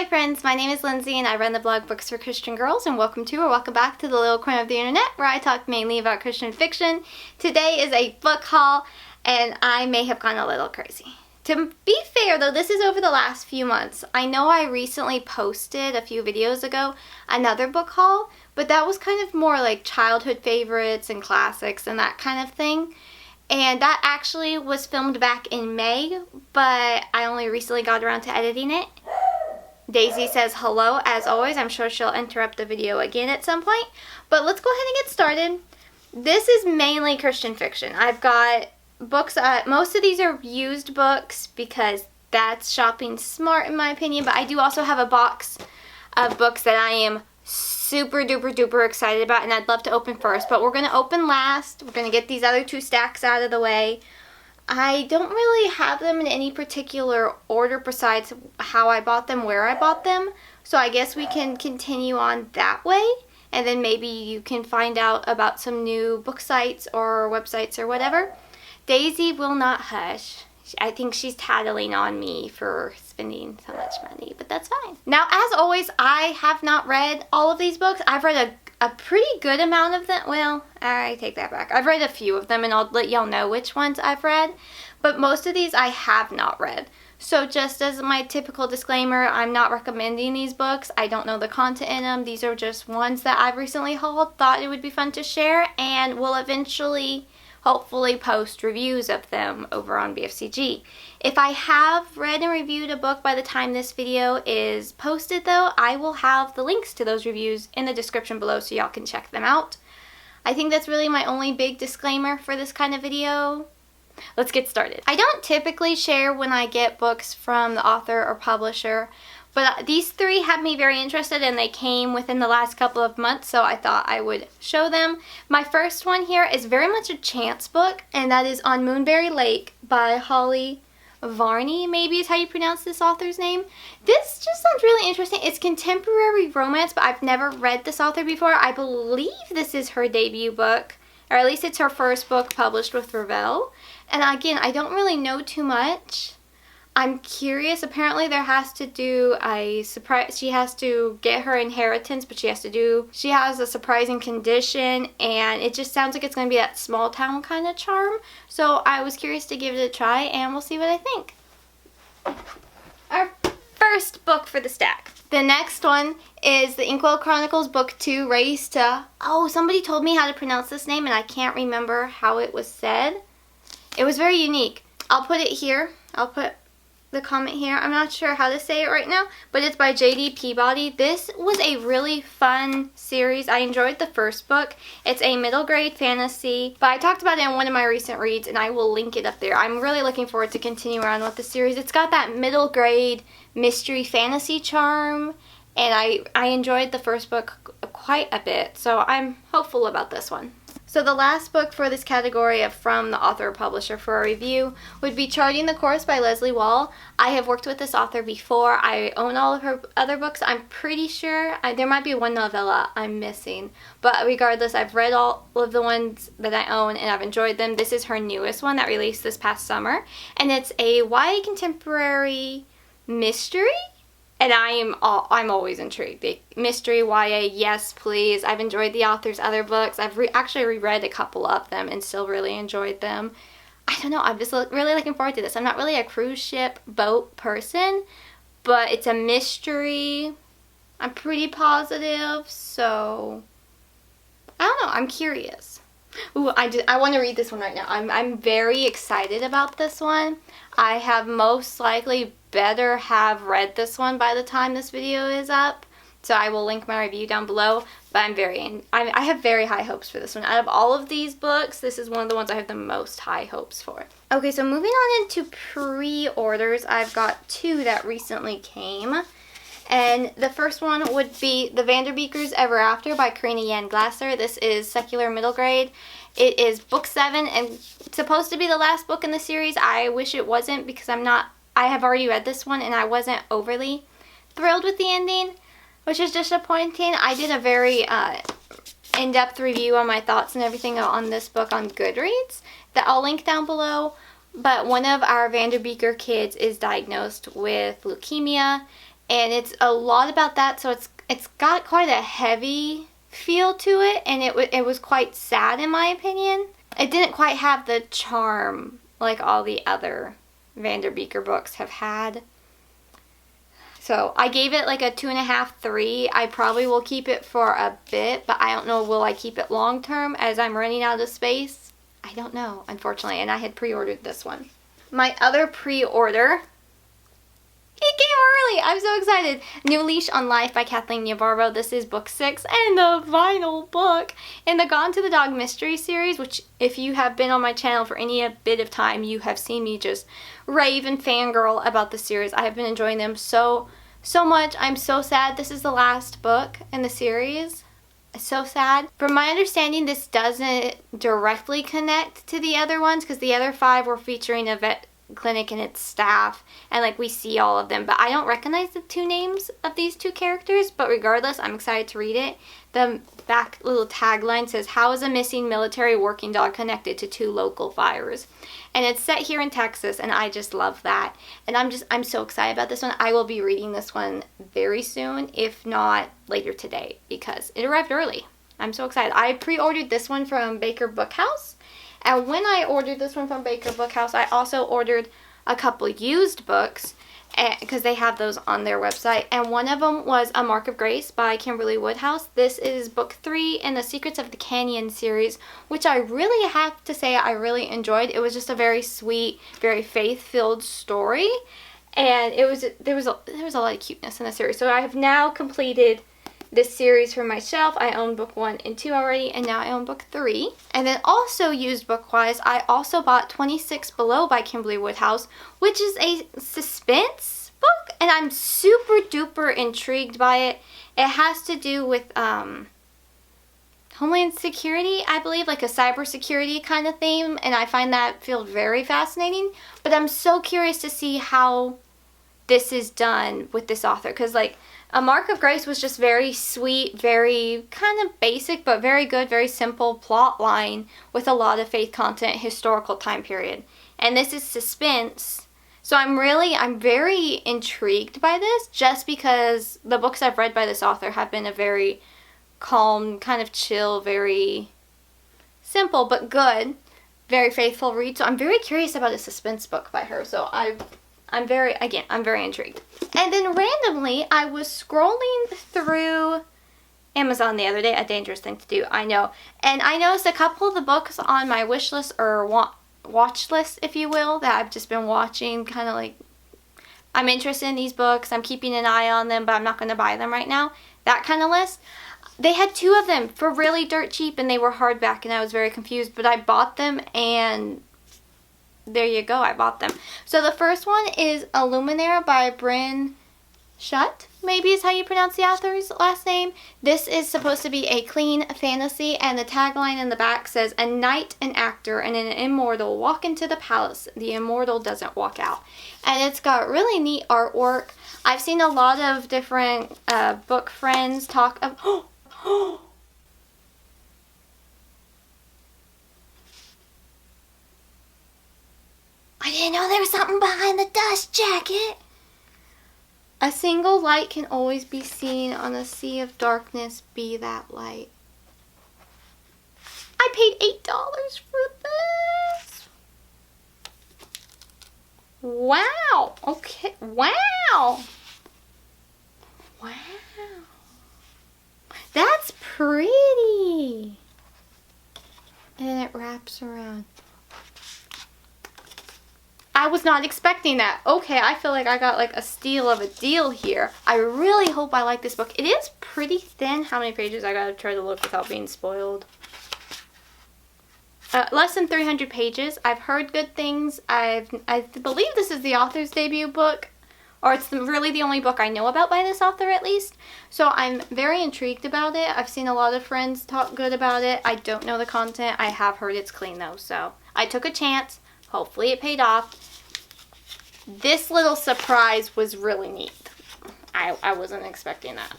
Hi friends, my name is Lindsey and I run the blog Books for Christian Girls, and welcome back to the little corner of the internet where I talk mainly about Christian fiction. Today is a book haul and I may have gone a little crazy. To be fair though, this is over the last few months. I know I recently posted a few videos ago another book haul, but that was kind of more like childhood favorites and classics and that kind of thing. And that actually was filmed back in May, but I only recently got around to editing it. Daisy says hello, as always. I'm sure she'll interrupt the video again at some point. But let's go ahead and get started. This is mainly Christian fiction. I've got books, most of these are used books because that's shopping smart in my opinion, but I do also have a box of books that I am super duper duper excited about and I'd love to open first, but we're going to open last. We're going to get these other two stacks out of the way. I don't really have them in any particular order besides how I bought them, where I bought them, so I guess we can continue on that way, and then maybe you can find out about some new book sites or websites or whatever. Daisy will not hush. I think she's tattling on me for spending so much money, but that's fine. Now, as always, I have not read all of these books. I've read a pretty good amount of them. Well, I take that back. I've read a few of them, and I'll let y'all know which ones I've read, but most of these I have not read. So just as my typical disclaimer, I'm not recommending these books. I don't know the content in them. These are just ones that I've recently hauled, thought it would be fun to share, and will eventually hopefully post reviews of them over on BFCG. If I have read and reviewed a book by the time this video is posted though, I will have the links to those reviews in the description below so y'all can check them out. I think that's really my only big disclaimer for this kind of video. Let's get started. I don't typically share when I get books from the author or publisher, but these three had me very interested and they came within the last couple of months, so I thought I would show them. My first one here is very much a chance book, and that is On Moonberry Lake by Holly Varni, maybe is how you pronounce this author's name. This just sounds really interesting. It's contemporary romance, but I've never read this author before. I believe this is her debut book, or at least it's her first book published with Revell. And again, I don't really know too much. I'm curious. Apparently there has to do a surprise. She has to get her inheritance, but she has a surprising condition, and it just sounds like it's going to be that small town kind of charm. So I was curious to give it a try, and we'll see what I think. Our first book for the stack. The next one is the Inkwell Chronicles Book 2, Race to... Oh, somebody told me how to pronounce this name, and I can't remember how it was said. It was very unique. I'll put it here. I'll put the comment here. I'm not sure how to say it right now, but it's by J.D. Peabody. This was a really fun series. I enjoyed the first book. It's a middle grade fantasy, but I talked about it in one of my recent reads and I will link it up there. I'm really looking forward to continuing on with the series. It's got that middle grade mystery fantasy charm, and I enjoyed the first book quite a bit, so I'm hopeful about this one. So the last book for this category of from the author or publisher for a review would be Charting the Course by Leslea Wahl. I have worked with this author before. I own all of her other books. I'm pretty sure there might be one novella I'm missing, but regardless, I've read all of the ones that I own and I've enjoyed them. This is her newest one that released this past summer, and it's a YA contemporary mystery. And I'm always intrigued. Mystery, YA, yes please. I've enjoyed the author's other books. I've actually reread a couple of them and still really enjoyed them. I don't know, I'm just really looking forward to this. I'm not really a cruise ship boat person, but it's a mystery. I'm pretty positive, so I don't know, I'm curious. Ooh, I want to read this one right now. I'm very excited about this one. I have most likely better have read this one by the time this video is up, so I will link my review down below, but I have very high hopes for this one. Out of all of these books, this is one of the ones I have the most high hopes for. Okay, so moving on into pre-orders, I've got two that recently came. And the first one would be The Vanderbeekers Ever After by Karina Glaser. This is secular middle grade. It is book 7 and it's supposed to be the last book in the series. I wish it wasn't because I have already read this one and I wasn't overly thrilled with the ending, which is disappointing. I did a very in-depth review on my thoughts and everything on this book on Goodreads that I'll link down below. But one of our Vanderbeeker kids is diagnosed with leukemia, and it's a lot about that, so it's got quite a heavy feel to it, and it was quite sad in my opinion. It didn't quite have the charm like all the other Vanderbeeker books have had. So I gave it like a 2.5, 3. I probably will keep it for a bit, but I don't know, will I keep it long term as I'm running out of space? I don't know, unfortunately, and I had pre-ordered this one. My other pre-order, it came early! I'm so excited! New Leash on Life by Kathleen Navarro. This is book 6 and the final book in the Gone to the Dog mystery series, which if you have been on my channel for any bit of time, you have seen me just rave and fangirl about the series. I have been enjoying them so much. I'm so sad this is the last book in the series. It's so sad. From my understanding, this doesn't directly connect to the other ones because the other 5 were featuring a vet clinic and its staff, and like we see all of them, but I don't recognize the 2 names of these 2 characters. But regardless, I'm excited to read it. The back little tagline says, "How is a missing military working dog connected to 2 local fires?" And it's set here in Texas, and I just love that. And I'm so excited about this one. I will be reading this one very soon, if not later today, because it arrived early. I'm so excited. I pre-ordered this one from Baker Bookhouse. And when I ordered this one from Baker Bookhouse, I also ordered a couple used books because they have those on their website. And one of them was A Mark of Grace by Kimberley Woodhouse. This is book 3 in the Secrets of the Canyon series, which I really have to say I really enjoyed. It was just a very sweet, very faith-filled story. And there was a lot of cuteness in the series. So I have now completed this series for myself. I own book 1 and 2 already, and now I own book 3. And then also used book-wise, I also bought 26 Below by Kimberley Woodhouse, which is a suspense book, and I'm super duper intrigued by it. It has to do with Homeland Security, I believe, like a cybersecurity kind of theme, and I find that field very fascinating. But I'm so curious to see how this is done with this author, because like A Mark of Grace was just very sweet, very kind of basic, but very good, very simple plot line with a lot of faith content, historical time period. And this is suspense. So I'm very intrigued by this, just because the books I've read by this author have been a very calm, kind of chill, very simple but good, very faithful read. So I'm very curious about a suspense book by her. So I'm very intrigued. And then randomly, I was scrolling through Amazon the other day, a dangerous thing to do, I know. And I noticed a couple of the books on my wish list, or watch list, if you will, that I've just been watching, kind of like, I'm interested in these books, I'm keeping an eye on them, but I'm not going to buy them right now. That kind of list. They had 2 of them for really dirt cheap, and they were hardback, and I was very confused. But I bought them, and there you go, I bought them. So the first one is Illusionary by Bryn Schutt, maybe is how you pronounce the author's last name. This is supposed to be a clean fantasy, and the tagline in the back says, "A knight, an actor, and an immortal walk into the palace. The immortal doesn't walk out." And it's got really neat artwork. I've seen a lot of different book friends talk of... I didn't know there was something behind the dust jacket. A single light can always be seen on a sea of darkness. Be that light. I paid $8 for this. Wow. Okay. Wow. Wow. That's pretty. And then it wraps around. I was not expecting that. Okay, I feel like I got like a steal of a deal here. I really hope I like this book. It is pretty thin. How many pages? I gotta try to look without being spoiled. Less than 300 pages. I've heard good things. I believe this is the author's debut book, or it's really the only book I know about by this author at least. So I'm very intrigued about it. I've seen a lot of friends talk good about it. I don't know the content. I have heard it's clean though, so I took a chance. Hopefully it paid off. This little surprise was really neat. I wasn't expecting that.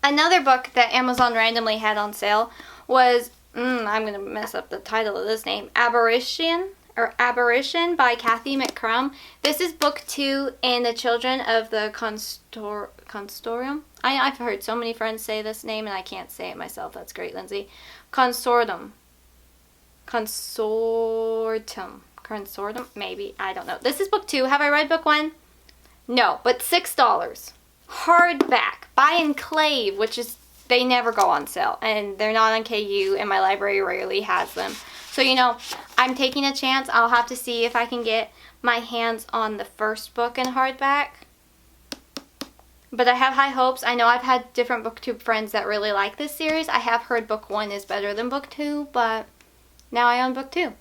Another book that Amazon randomly had on sale was, I'm going to mess up the title of this name, Aberration. Aberration by Kathy McCrum. This is book 2 in The Children of the Constorium. I've heard so many friends say this name and I can't say it myself. That's great, Lindsay. Consortum, maybe. I don't know. This is book 2. Have I read book 1? No, but $6. Hardback by Enclave, which is, they never go on sale. And they're not on KU, and my library rarely has them. So, you know, I'm taking a chance. I'll have to see if I can get my hands on the first book in hardback. But I have high hopes. I know I've had different booktube friends that really like this series. I have heard book 1 is better than book 2, but now I own book 2.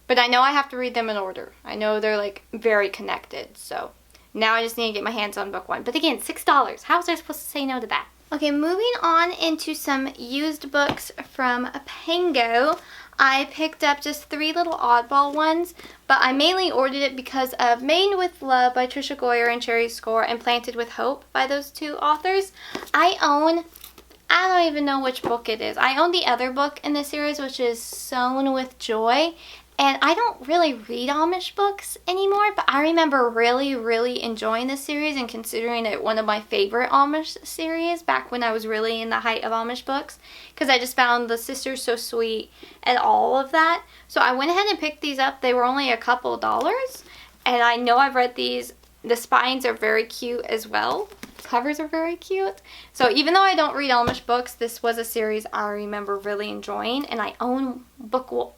But I know I have to read them in order. I know they're like very connected, so now I just need to get my hands on book 1. But again, $6. How was I supposed to say no to that? Okay, moving on into some used books from Pango. I picked up just 3 little oddball ones, but I mainly ordered it because of Made with Love by Tricia Goyer and Cherry Score and Planted with Hope by those 2 authors. I don't even know which book it is. I own the other book in the series, which is Sown with Joy. And I don't really read Amish books anymore, but I remember really, really enjoying this series and considering it one of my favorite Amish series back when I was really in the height of Amish books, because I just found the sisters so sweet and all of that. So I went ahead and picked these up. They were only a couple dollars, and I know I've read these. The spines are very cute as well. Covers are very cute. So even though I don't read Amish books, this was a series I remember really enjoying, and I own book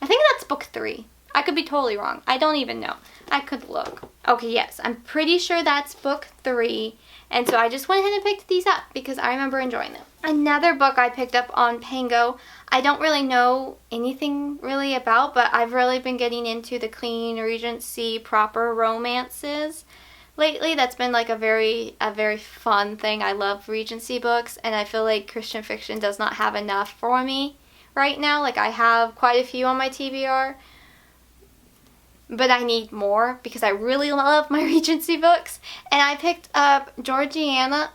I think that's book 3. I could be totally wrong. I don't even know. I could look. Okay, yes. I'm pretty sure that's book 3. And so I just went ahead and picked these up because I remember enjoying them. Another book I picked up on Pango, I don't really know anything really about, but I've really been getting into the Queen Regency proper romances lately. That's been like a very fun thing. I love Regency books, and I feel like Christian fiction does not have enough for me right now. Like, I have quite a few on my TBR, but I need more because I really love my Regency books. And I picked up Georgiana,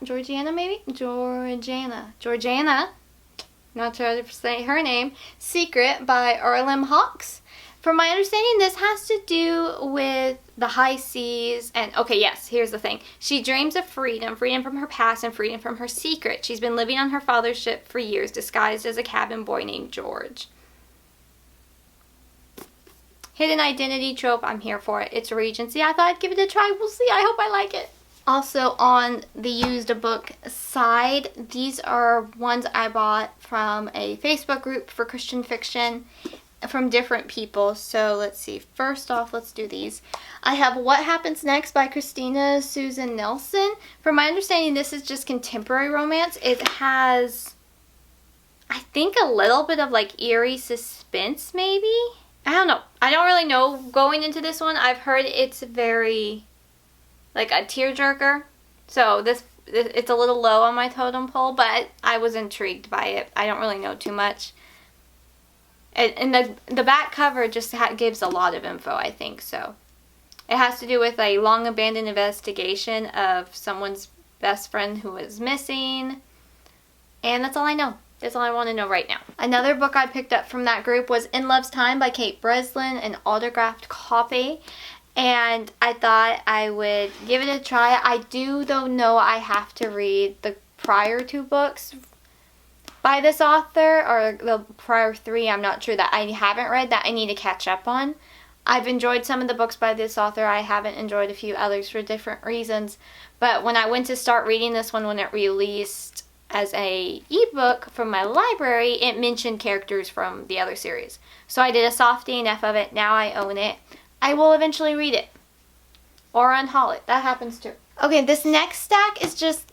not sure to say her name, Secret by R.E.M. Hawks. From my understanding, this has to do with the high seas. And, okay, yes, here's the thing. She dreams of freedom from her past and freedom from her secret. She's been living on her father's ship for years, disguised as a cabin boy named George. Hidden identity trope, I'm here for it. It's Regency. I thought I'd give it a try. We'll see. I hope I like it. Also, on the used book side, these are ones I bought from a Facebook group for Christian fiction from different people. So let's see. First off, let's do these. I have What Happens Next by Christina Susan Nelson. From my understanding, this is just contemporary romance. It has, I think, a little bit of like eerie suspense maybe. I don't know. I don't really know going into this one. I've heard it's very like a tearjerker. So it's a little low on my totem pole, but I was intrigued by it. I don't really know too much. And the back cover just gives a lot of info, I think. So it has to do with a long abandoned investigation of someone's best friend who is missing. And that's all I know. That's all I want to know right now. Another book I picked up from that group was In Love's Time by Kate Breslin, an autographed copy. And I thought I would give it a try. I do, though, know I have to read the prior 2 books by this author, or the prior 3, I'm not sure, that I haven't read that I need to catch up on. I've enjoyed some of the books by this author. I haven't enjoyed a few others for different reasons. But when I went to start reading this one when it released as a ebook from my library, it mentioned characters from the other series. So I did a soft DNF of it. Now I own it. I will eventually read it. Or unhaul it. That happens too. Okay, this next stack is just,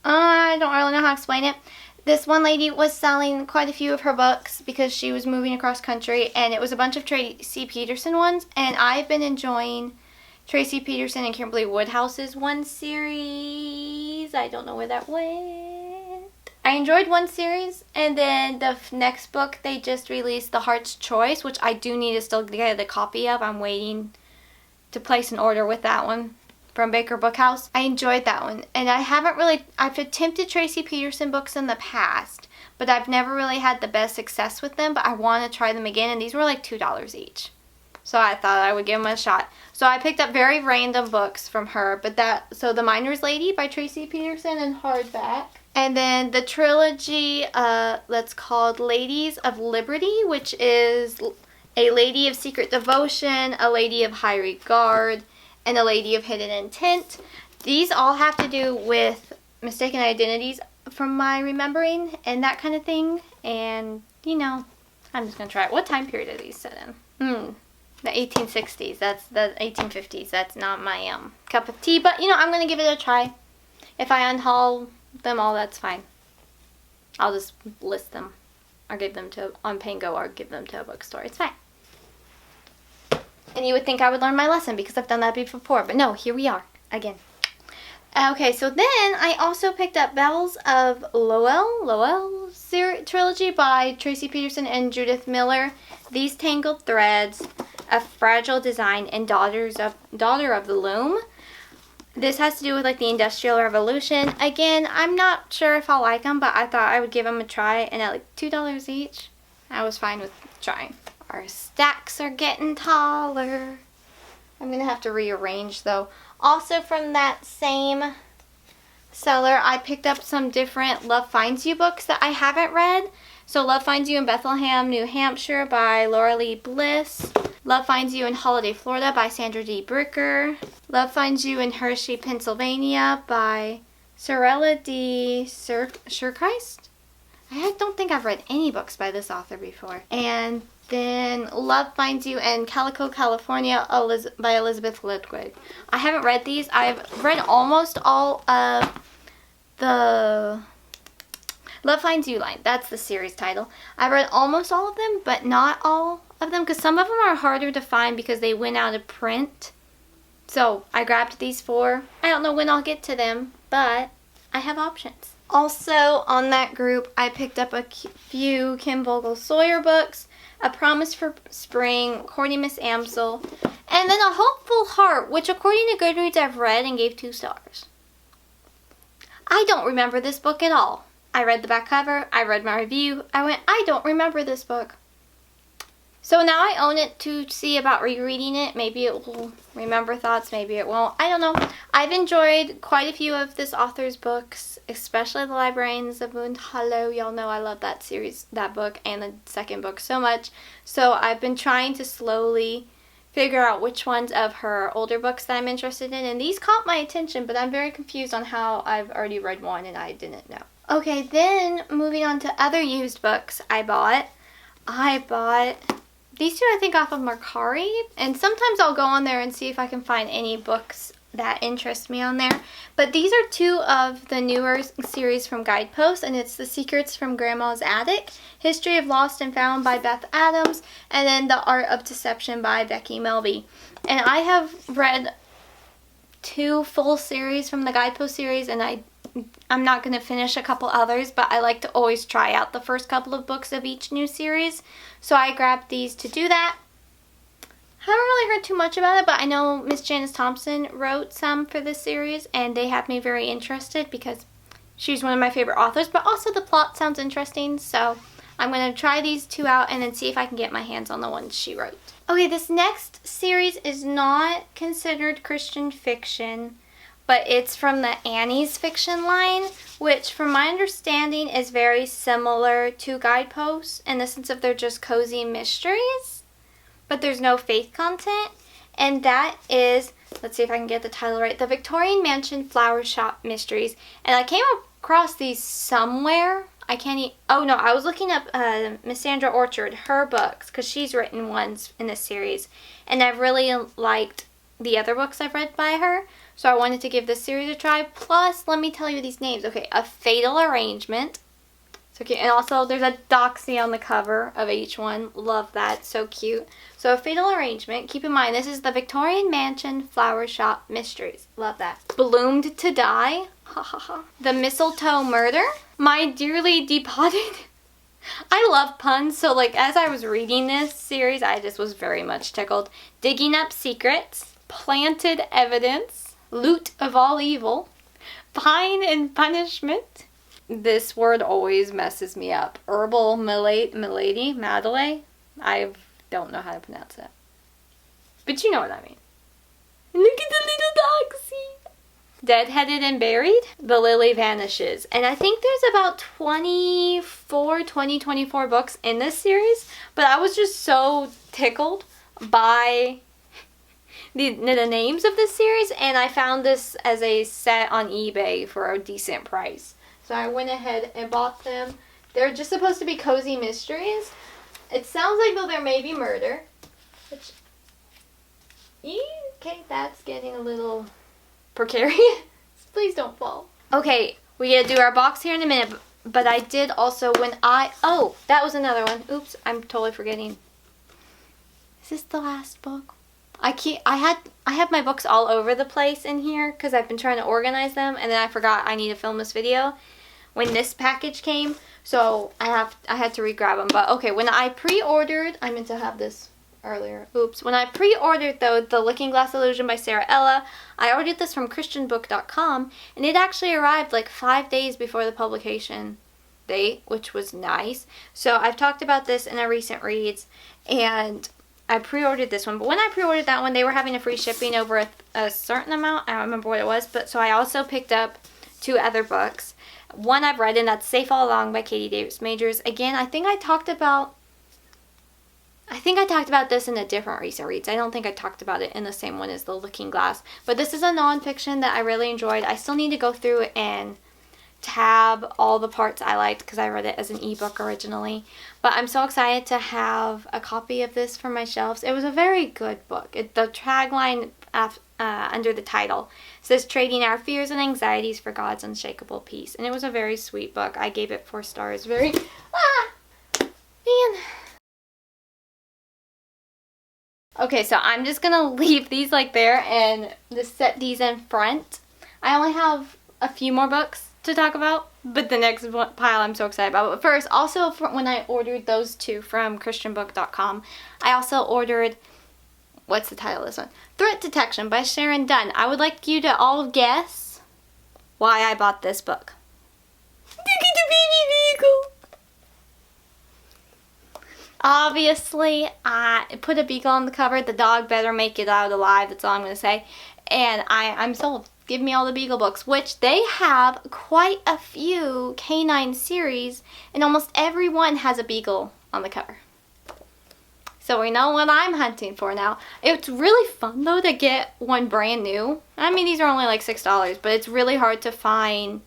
I don't really know how to explain it. This one lady was selling quite a few of her books because she was moving across country, and it was a bunch of Tracy Peterson ones, and I've been enjoying Tracy Peterson and Kimberley Woodhouse's one series. I don't know where that went. I enjoyed one series, and then the next book they just released, The Heart's Choice, which I do need to still get a copy of. I'm waiting to place an order with that one from Baker Bookhouse. I enjoyed that one, and I've attempted Tracy Peterson books in the past, but I've never really had the best success with them, but I want to try them again, and these were like $2 each. So I thought I would give them a shot. So I picked up very random books from her, so The Miner's Lady by Tracy Peterson in hardback. And then the trilogy that's called Ladies of Liberty, which is A Lady of Secret Devotion, A Lady of High Regard, and A Lady of Hidden Intent. These all have to do with mistaken identities from my remembering and that kind of thing. And, you know, I'm just going to try it. What time period are these set in? The 1860s. That's the 1850s. That's not my cup of tea. But, you know, I'm going to give it a try. If I unhaul them all, that's fine. I'll just list them or give them on Pango or give them to a bookstore. It's fine. And you would think I would learn my lesson because I've done that before. But no, here we are again. Okay, so then I also picked up Bells of Lowell trilogy by Tracy Peterson and Judith Miller. These Tangled Threads, A Fragile Design, and Daughter of the Loom. This has to do with like the Industrial Revolution. Again, I'm not sure if I'll like them, but I thought I would give them a try. And at like $2 each, I was fine with trying. Our stacks are getting taller. I'm going to have to rearrange though. Also from that same seller, I picked up some different Love Finds You books that I haven't read. So Love Finds You in Bethlehem, New Hampshire by Laura Lee Bliss. Love Finds You in Holiday, Florida by Sandra D. Bricker. Love Finds You in Hershey, Pennsylvania by Sorella D. Surchrist. I don't think I've read any books by this author before. And then Love Finds You in Calico, California by Elizabeth Ludwig. I haven't read these. I've read almost all of the Love Finds You line. That's the series title. I read almost all of them, but not all of them because some of them are harder to find because they went out of print. So I grabbed these 4. I don't know when I'll get to them, but I have options. Also on that group, I picked up a few Kim Vogel-Sawyer books. A Promise for Spring, Courting Miss Amsel, and then A Hopeful Heart, which according to Goodreads I've read and gave 2 stars. I don't remember this book at all. I read the back cover, I read my review, I went, I don't remember this book. So now I own it to see about rereading it. Maybe it will remember thoughts, maybe it won't. I don't know. I've enjoyed quite a few of this author's books, especially The Librarians of Moon Hollow. Y'all know I love that series, that book, and the second book so much. So I've been trying to slowly figure out which ones of her older books that I'm interested in. And these caught my attention, but I'm very confused on how I've already read one and I didn't know. Okay, then moving on to other used books I bought. These 2 I think off of Mercari, and sometimes I'll go on there and see if I can find any books that interest me on there. But these are 2 of the newer series from Guidepost, and it's The Secrets from Grandma's Attic, History of Lost and Found by Beth Adams, and then The Art of Deception by Becky Melby. And I have read 2 full series from the Guidepost series, and I'm not going to finish a couple others, but I like to always try out the first couple of books of each new series. So I grabbed these to do that. Haven't really heard too much about it, but I know Miss Janice Thompson wrote some for this series, and they have me very interested because she's one of my favorite authors, but also the plot sounds interesting. So I'm going to try these 2 out and then see if I can get my hands on the ones she wrote. Okay, this next series is not considered Christian fiction, but it's from the Annie's fiction line, which from my understanding is very similar to Guidepost in the sense of they're just cozy mysteries, but there's no faith content. And that is, let's see if I can get the title right, The Victorian Mansion Flower Shop Mysteries. And I came across these somewhere. I was looking up Miss Sandra Orchard, her books, because she's written ones in this series. And I've really liked the other books I've read by her. So I wanted to give this series a try. Plus, let me tell you these names. Okay, A Fatal Arrangement. So cute. And also, there's a doxy on the cover of each one. Love that. So cute. So, A Fatal Arrangement. Keep in mind, this is The Victorian Mansion Flower Shop Mysteries. Love that. Bloomed to Die. Ha ha ha. The Mistletoe Murder. My Dearly Depotted. I love puns. So, like, as I was reading this series, I just was very much tickled. Digging Up Secrets. Planted Evidence. Loot of All Evil, Fine and Punishment, This word always messes me up. Herbal Malady? Madeleine? I don't know how to pronounce that. But you know what I mean. Look at the little dog, see? Deadheaded and Buried, The Lily Vanishes. And I think there's about 24 books in this series. But I was just so tickled by the names of this series. And I found this as a set on eBay for a decent price. So I went ahead and bought them. They're just supposed to be cozy mysteries. It sounds like though there may be murder. Which, okay, that's getting a little precarious. Please don't fall. Okay, we gotta do our box here in a minute. But I did also oh, that was another one. Oops, I'm totally forgetting. Is this the last book? I have my books all over the place in here because I've been trying to organize them, and then I forgot I need to film this video when this package came, so I had to re-grab them. But okay, when I pre-ordered, I meant to have this earlier. Oops. When I pre-ordered though the Looking Glass Illusion by Sara Ella, I ordered this from christianbook.com, and it actually arrived like 5 days before the publication date, which was nice. So I've talked about this in our recent reads, and I pre-ordered this one. But when I pre-ordered that one, they were having a free shipping over a certain amount. I don't remember what it was, but so I also picked up 2 other books. One I've read, and that's Safe All Along by Katie Davis Majors. Again, I think I talked about this in a different recent reads. I don't think I talked about it in the same one as The Looking Glass. But this is a nonfiction that I really enjoyed. I still need to go through and tab all the parts I liked because I read it as an ebook originally. But I'm so excited to have a copy of this for my shelves. It was a very good book. The tagline under the title says, "Trading Our Fears and Anxieties for God's Unshakable Peace." And it was a very sweet book. I gave it 4 stars. Man. Okay, so I'm just going to leave these like there and just set these in front. I only have a few more books to talk about, but the next pile I'm so excited about. But first, also when I ordered those 2 from christianbook.com, I also ordered, what's the title of this one? Threat Detection by Sharon Dunn. I would like you to all guess why I bought this book. Look at the baby beagle! Obviously, I put a beagle on the cover. The dog better make it out alive. That's all I'm going to say. And I'm sold. Give me all the beagle books, which they have quite a few canine series, and almost every one has a beagle on the cover. So we know what I'm hunting for now. It's really fun, though, to get one brand new. I mean, these are only like $6, but it's really hard to find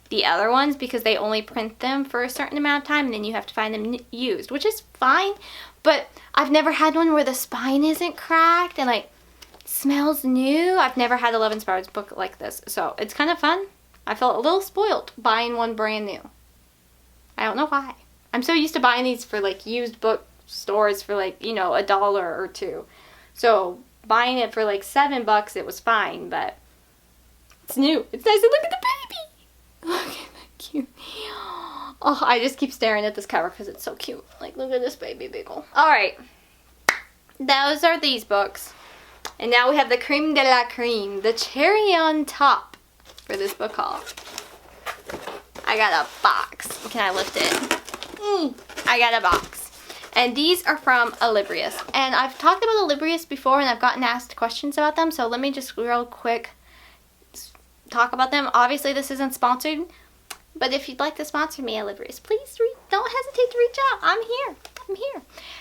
the other ones because they only print them for a certain amount of time, and then you have to find them used, which is fine. But I've never had one where the spine isn't cracked and like smells new. I've never had a Love Inspired's book like this, so it's kind of fun. I felt a little spoiled buying one brand new. I don't know why. I'm so used to buying these for like used book stores for like, you know, $1 or $2. So buying it for like $7, it was fine, but it's new. It's nice to look at the baby. Look at that cute. Oh, I just keep staring at this cover because it's so cute. Like, look at this baby beagle. Alright. Those are these books. And now we have the creme de la creme. The cherry on top for this book haul. I got a box. Can I lift it? I got a box. And these are from Olivas. And I've talked about Olivas before, and I've gotten asked questions about them. So let me just real quick talk about them. Obviously, this isn't sponsored, but if you'd like to sponsor me, Olivas, please don't hesitate to reach out. I'm here.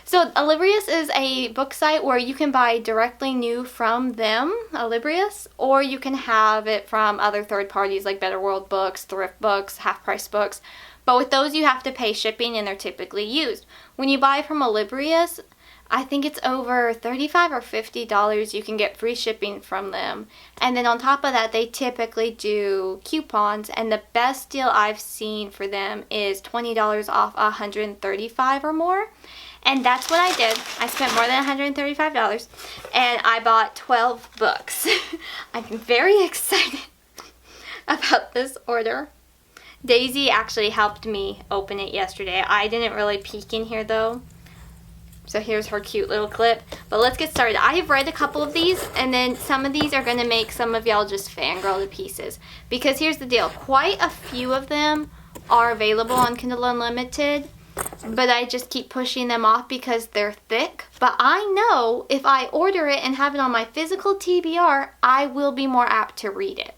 So Olivas is a book site where you can buy directly new from them, Olivas, or you can have it from other third parties like Better World Books, Thrift Books, Half Price Books. But with those, you have to pay shipping, and they're typically used. When you buy from Olivas, I think it's over $35 or $50. You can get free shipping from them. And then on top of that, they typically do coupons. And the best deal I've seen for them is $20 off $135 or more. And that's what I did. I spent more than $135. And I bought 12 books. I'm very excited about this order. Daisy actually helped me open it yesterday. I didn't really peek in here though. So here's her cute little clip. But let's get started. I have read a couple of these, and then some of these are going to make some of y'all just fangirl to pieces. Because here's the deal. Quite a few of them are available on Kindle Unlimited, but I just keep pushing them off because they're thick. But I know if I order it and have it on my physical TBR, I will be more apt to read it.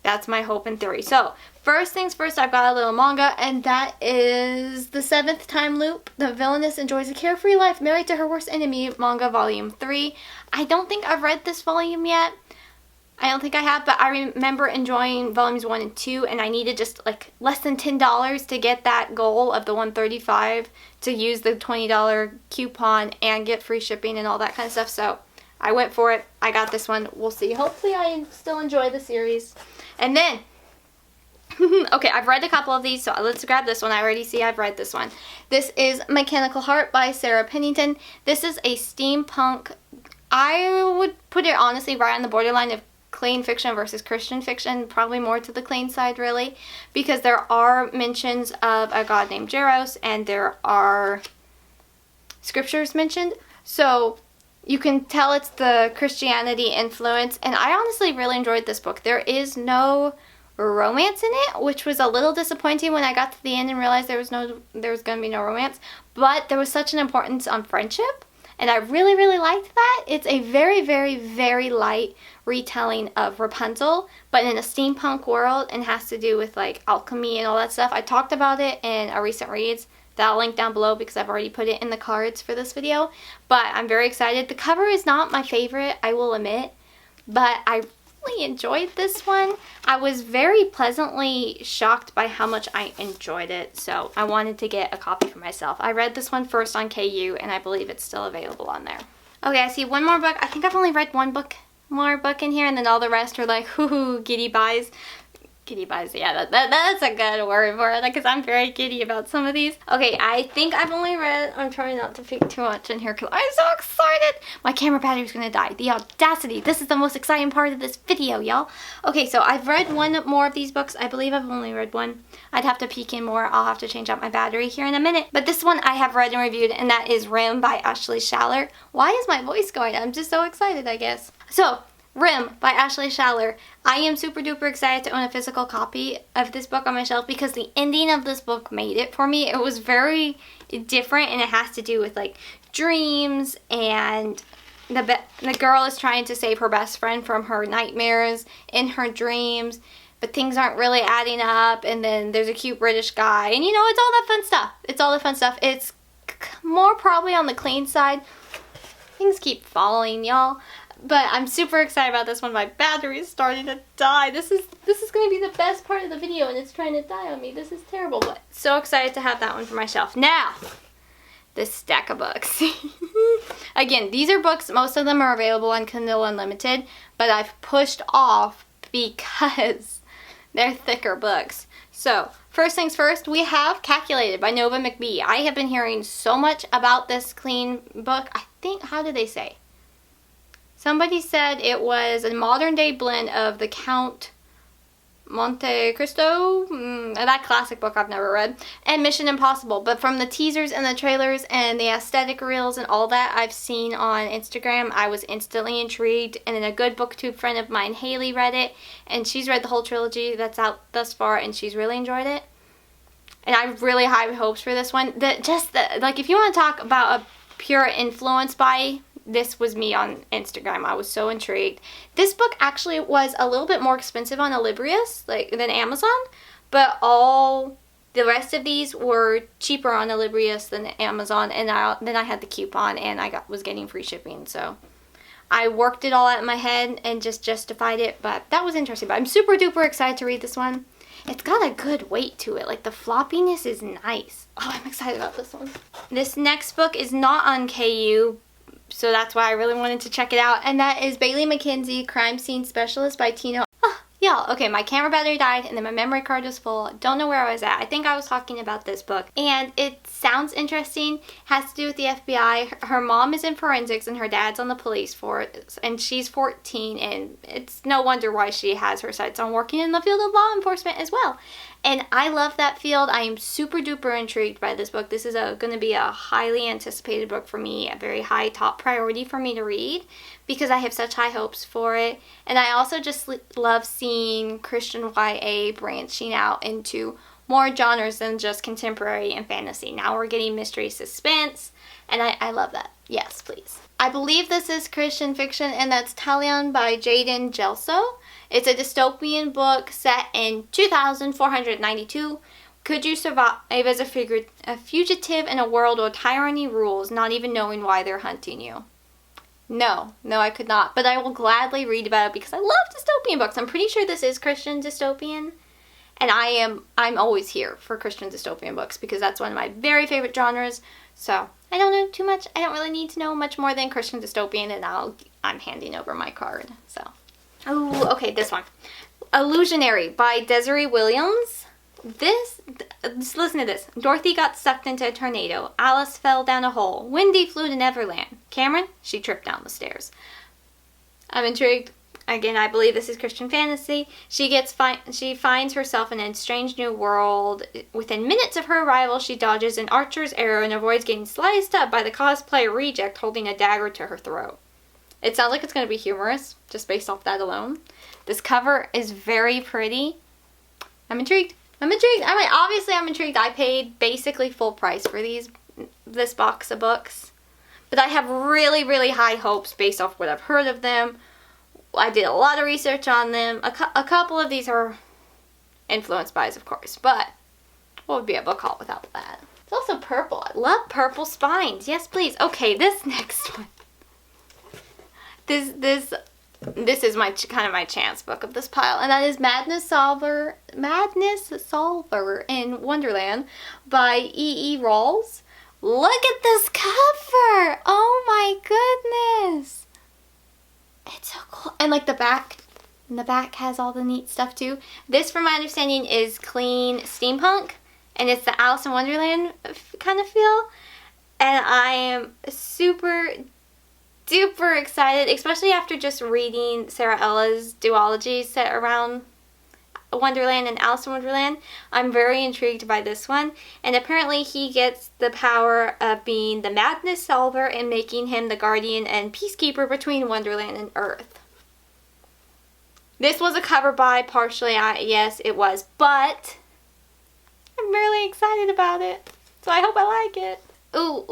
That's my hope and theory. So, first things first, I've got a little manga, and that is The Seventh Time Loop. The villainess enjoys a carefree life married to her worst enemy, manga volume 3. I don't think I've read this volume yet. I don't think I have, but I remember enjoying volumes 1 and 2, and I needed just like less than $10 to get that goal of the $135 to use the $20 coupon and get free shipping and all that kind of stuff. So I went for it. I got this one. We'll see. Hopefully I still enjoy the series. And then, okay, I've read a couple of these, so let's grab this one. I already see I've read this one. This is Mechanical Heart by Sara Pennington. This is a steampunk. I would put it honestly right on the borderline of clean fiction versus Christian fiction, probably more to the clean side really, because there are mentions of a god named Jaros and there are scriptures mentioned. So you can tell it's the Christianity influence, and I honestly really enjoyed this book. There is no romance in it, which was a little disappointing when I got to the end and realized there was going to be no romance, but there was such an importance on friendship, and I really, really liked that. It's a very, very, very light retelling of Rapunzel, but in a steampunk world, and has to do with like alchemy and all that stuff. I talked about it in a recent reads that I'll link down below because I've already put it in the cards for this video, but I'm very excited. The cover is not my favorite, I will admit, but I really enjoyed this one. I was very pleasantly shocked by how much I enjoyed it, so I wanted to get a copy for myself. I read this one first on KU, and I believe it's still available on there. Okay, I see one more book. I think I've only read one more book in here, and then all the rest are like, hoo-hoo, giddy buys. Giddy buys, yeah, that's a good word for it, because I'm very giddy about some of these. Okay, I think I've only read, I'm trying not to speak too much in here because I'm so excited. My camera battery's gonna die. The audacity. This is the most exciting part of this video, y'all. Okay, so I've read one more of these books. I believe I've only read one. I'd have to peek in more. I'll have to change out my battery here in a minute. But this one I have read and reviewed, and that is R.E.M by Ashley Schaller. Why is my voice going? I'm just so excited, I guess. So, R.E.M by Ashley Schaller. I am super duper excited to own a physical copy of this book on my shelf because the ending of this book made it for me. It was very different, and it has to do with like dreams, and the girl is trying to save her best friend from her nightmares in her dreams, but things aren't really adding up, and then there's a cute British guy, and you know, it's all that fun stuff. It's all the fun stuff. It's more probably on the clean side. Things keep falling, y'all. But I'm super excited about this one. My battery is starting to die. This is going to be the best part of the video, and it's trying to die on me. This is terrible, but so excited to have that one for my shelf. Now, this stack of books. Again, these are books. Most of them are available on Kindle Unlimited, but I've pushed off because they're thicker books. So, first things first, we have Calculated by Nova McBee. I have been hearing so much about this clean book. I think, how did they say? Somebody said it was a modern day blend of the Count Monte Cristo, that classic book I've never read, and Mission Impossible. But from the teasers and the trailers and the aesthetic reels and all that I've seen on Instagram, I was instantly intrigued. And then a good booktube friend of mine, Haley, read it, and she's read the whole trilogy that's out thus far, and she's really enjoyed it. And I have really high hopes for this one. Like, if you want to talk about a pure influence by, this was me on Instagram. I was so intrigued. This book actually was a little bit more expensive on Olivas than Amazon, but all the rest of these were cheaper on Olivas than Amazon, and then I had the coupon, and I was getting free shipping, so I worked it all out in my head and just justified it. But that was interesting. But I'm super duper excited to read this one. It's got a good weight to it. Like, the floppiness is nice. Oh, I'm excited about this one. This next book is not on KU, so that's why I really wanted to check it out. And that is Bailey McKenzie, Crime Scene Specialist by Tina. Oh, y'all. Okay, my camera battery died and then my memory card was full. Don't know where I was at. I think I was talking about this book. And it sounds interesting. Has to do with the FBI. Her mom is in forensics and her dad's on the police force. And she's 14, and it's no wonder why she has her sights on working in the field of law enforcement as well. And I love that field. I am super duper intrigued by this book. This is going to be a highly anticipated book for me, a very high top priority for me to read because I have such high hopes for it. And I also just love seeing teen Christian YA branching out into more genres than just contemporary and fantasy. Now we're getting mystery, suspense, and I love that. Yes, please. I believe this is Christian fiction, and that's Talion by Jaden Gelso. It's a dystopian book set in 2492. Could you survive as a fugitive in a world where tyranny rules, not even knowing why they're hunting you? No, I could not. But I will gladly read about it because I love dystopian books. I'm pretty sure this is Christian dystopian. And I'm always here for Christian dystopian books because that's one of my very favorite genres. So I don't know too much. I don't really need to know much more than Christian dystopian, and I'm handing over my card. So, oh, okay, this one, Illusionary by Desiree Williams. Just listen to this. Dorothy got sucked into a tornado. Alice fell down a hole. Wendy flew to Neverland. Cameron, she tripped down the stairs. I'm intrigued. Again, I believe this is Christian fantasy. She finds herself in a strange new world. Within minutes of her arrival, she dodges an archer's arrow and avoids getting sliced up by the cosplayer reject holding a dagger to her throat. It sounds like it's going to be humorous, just based off that alone. This cover is very pretty. I'm intrigued. I'm intrigued. I paid basically full price for this box of books. But I have really, really high hopes based off what I've heard of them. I did a lot of research on them. A couple of these are influenced by, of course. But what would be a book haul without that? It's also purple. I love purple spines. Yes, please. Okay, this next one. This is my kind of my chance book of this pile, and that is Madness Solver in Wonderland by E.E. Rawls. Look at this cover! Oh my goodness! It's so cool. And like the back has all the neat stuff too. This, from my understanding, is clean steampunk, and it's the Alice in Wonderland kind of feel. And I am super duper excited, especially after just reading Sarah Ella's duology set around Wonderland and Alice in Wonderland. I'm very intrigued by this one, and apparently he gets the power of being the madness solver and making him the guardian and peacekeeper between Wonderland and Earth. This was a cover by partially, yes it was, but I'm really excited about it, so I hope I like it. Ooh,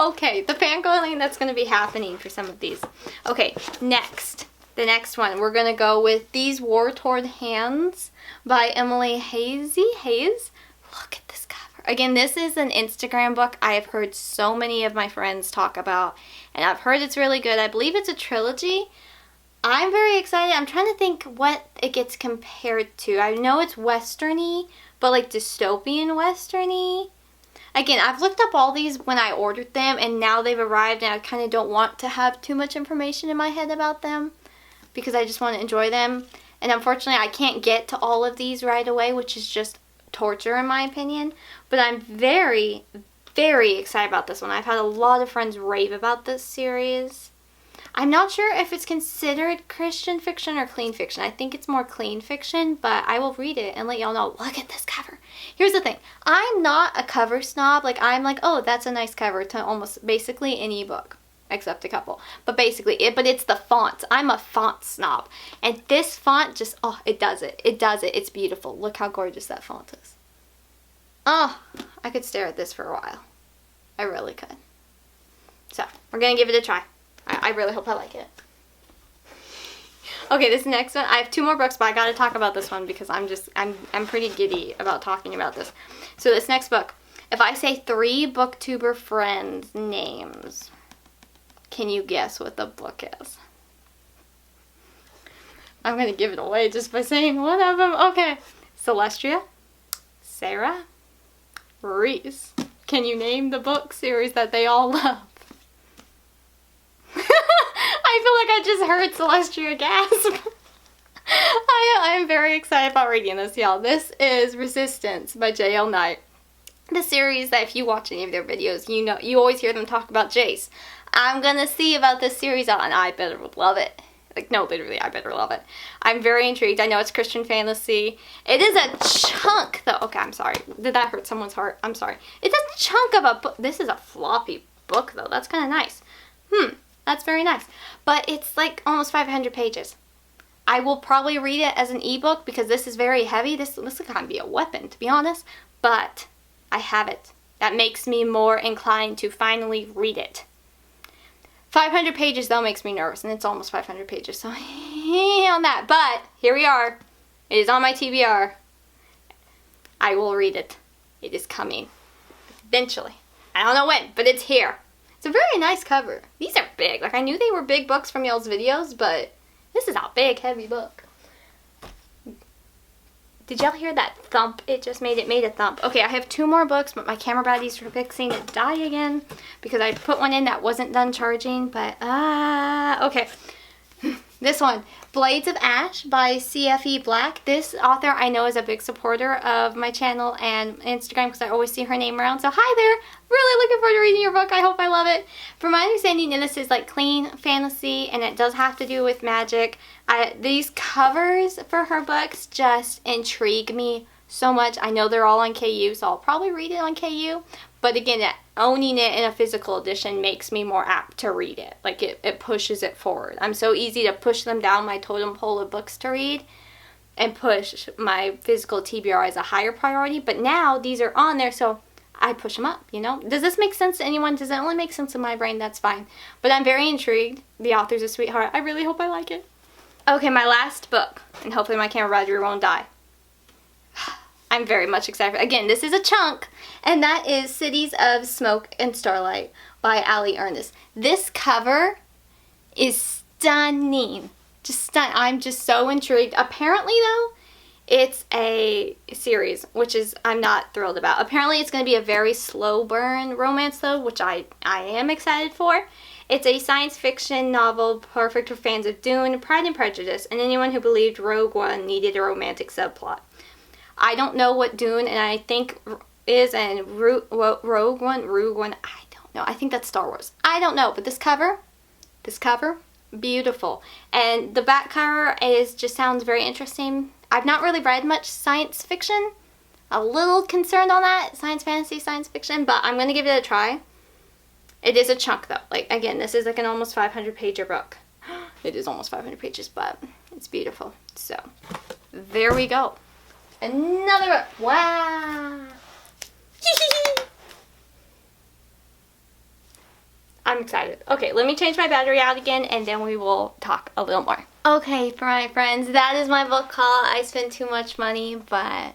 okay, the fangirling that's going to be happening for some of these. Okay, next. The next one, we're going to go with These War-Torn Hands by Emily Hayes. Look at this cover. Again, this is an Instagram book I have heard so many of my friends talk about, and I've heard it's really good. I believe it's a trilogy. I'm very excited. I'm trying to think what it gets compared to. I know it's western-y, but like dystopian western-y. Again, I've looked up all these when I ordered them, and now they've arrived, and I kind of don't want to have too much information in my head about them because I just want to enjoy them. And unfortunately, I can't get to all of these right away, which is just torture in my opinion. But I'm very, very excited about this one. I've had a lot of friends rave about this series. I'm not sure if it's considered Christian fiction or clean fiction. I think it's more clean fiction, but I will read it and let y'all know. Look at this cover. Here's the thing. I'm not a cover snob. Like, I'm like, oh, that's a nice cover to almost basically any book, except a couple. But basically, it's the fonts. I'm a font snob. And this font just, oh, it does it. It does it. It's beautiful. Look how gorgeous that font is. Oh, I could stare at this for a while. I really could. So, we're going to give it a try. I really hope I like it. Okay, this next one, I have 2 more books, but I gotta talk about this one because I'm pretty giddy about talking about this. So this next book, if I say 3 booktuber friends' names, can you guess what the book is? I'm gonna give it away just by saying one of them. Okay, Celestia, Sara, Reese. Can you name the book series that they all love? I feel like I just heard Celestia gasp. I am very excited about reading this, y'all. This is Resistance by J.L. Knight. The series that if you watch any of their videos, you know, you always hear them talk about Jace. I'm gonna see about this series out, and I better love it. Like, no, literally, I better love it. I'm very intrigued. I know it's Christian fantasy. It is a chunk, though. Okay, I'm sorry. Did that hurt someone's heart? I'm sorry. It's a chunk of a book. This is a floppy book, though. That's kind of nice. That's very nice. But it's like almost 500 pages. I will probably read it as an ebook because this is very heavy. This will kind of be a weapon, to be honest. But I have it. That makes me more inclined to finally read it. 500 pages, though, makes me nervous. And it's almost 500 pages, so on that. But here we are. It is on my TBR. I will read it. It is coming. Eventually. I don't know when, but it's here. It's a very nice cover. These are big. Like, I knew they were big books from y'all's videos, but this is a big, heavy book. Did y'all hear that thump? It just made a thump. Okay, I have 2 more books, but my camera batteries are fixing to die again because I put one in that wasn't done charging, but, okay. This one, Blades of Ash by CFE Black. This author I know is a big supporter of my channel and Instagram because I always see her name around. So hi there. Really looking forward to reading your book. I hope I love it. From my understanding, this is like clean fantasy and it does have to do with magic. These covers for her books just intrigue me so much. I know they're all on KU, so I'll probably read it on KU. But again, owning it in a physical edition makes me more apt to read it. Like, it pushes it forward. I'm so easy to push them down my totem pole of books to read and push my physical TBR as a higher priority. But now these are on there, so I push them up, you know? Does this make sense to anyone? Does it only make sense in my brain? That's fine. But I'm very intrigued. The author's a sweetheart. I really hope I like it. Okay, my last book. And hopefully my camera battery won't die. I'm very much excited. Again, this is a chunk, and that is Cities of Smoke and Starlight by Ali Ernest. This cover is stunning. Just stunning. I'm just so intrigued. Apparently, though, it's a series, which is I'm not thrilled about. Apparently, it's going to be a very slow burn romance, though, which I am excited for. It's a science fiction novel perfect for fans of Dune, Pride and Prejudice, and anyone who believed Rogue One needed a romantic subplot. I don't know what Dune and I think is and Rogue One, I don't know. I think that's Star Wars. I don't know, but this cover, beautiful. And the back cover just sounds very interesting. I've not really read much science fiction. A little concerned on that, science fantasy, science fiction, but I'm going to give it a try. It is a chunk though. Like, again, this is like an almost 500 pager book. It is almost 500 pages, but it's beautiful. So, there we go. Another book. Wow. I'm excited. Okay, let me change my battery out again and then we will talk a little more. Okay, for my friends, that is my book haul. I spent too much money, but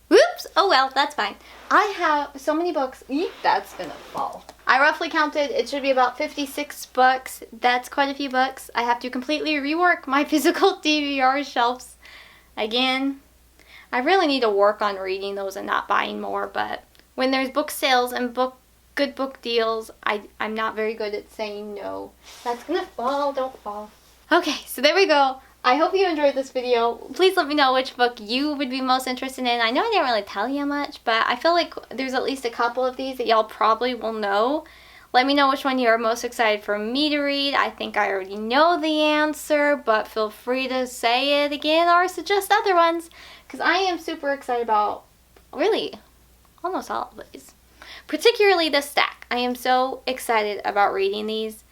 whoops. Oh well, that's fine. I have so many books. Eek, that's gonna fall. I roughly counted, it should be about 56 books. That's quite a few books. I have to completely rework my physical TBR shelves. Again, I really need to work on reading those and not buying more, but when there's book sales and good book deals, I'm not very good at saying no. That's gonna fall, don't fall. Okay, so there we go. I hope you enjoyed this video. Please let me know which book you would be most interested in. I know I didn't really tell you much, but I feel like there's at least a couple of these that y'all probably will know. Let me know which one you are most excited for me to read. I think I already know the answer, but feel free to say it again or suggest other ones, because I am super excited about, really, almost all of these. Particularly this stack. I am so excited about reading these.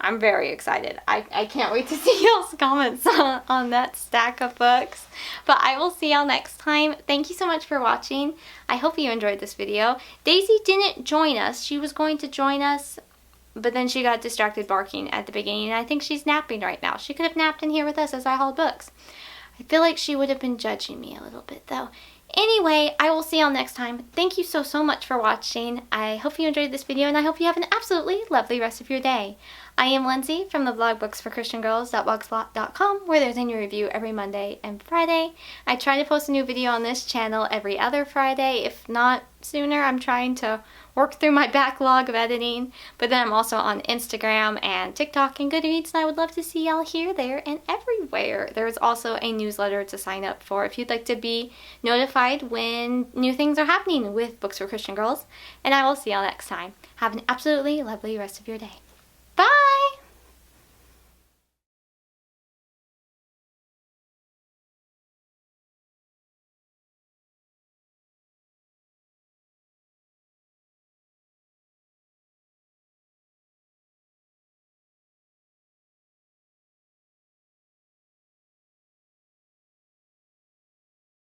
I'm very excited. I can't wait to see y'all's comments on that stack of books. But I will see y'all next time. Thank you so much for watching. I hope you enjoyed this video. Daisy didn't join us. She was going to join us, but then she got distracted barking at the beginning. And I think she's napping right now. She could have napped in here with us as I hauled books. I feel like she would have been judging me a little bit though. Anyway, I will see y'all next time. Thank you so much for watching. I hope you enjoyed this video and I hope you have an absolutely lovely rest of your day. I am Lindsey from the blog booksforchristiangirls.blogspot.com, where there's a new review every Monday and Friday. I try to post a new video on this channel every other Friday. If not sooner, I'm trying to work through my backlog of editing. But then I'm also on Instagram and TikTok and Goodreads, and I would love to see y'all here, there, and everywhere. There's also a newsletter to sign up for if you'd like to be notified when new things are happening with Books for Christian Girls. And I will see y'all next time. Have an absolutely lovely rest of your day.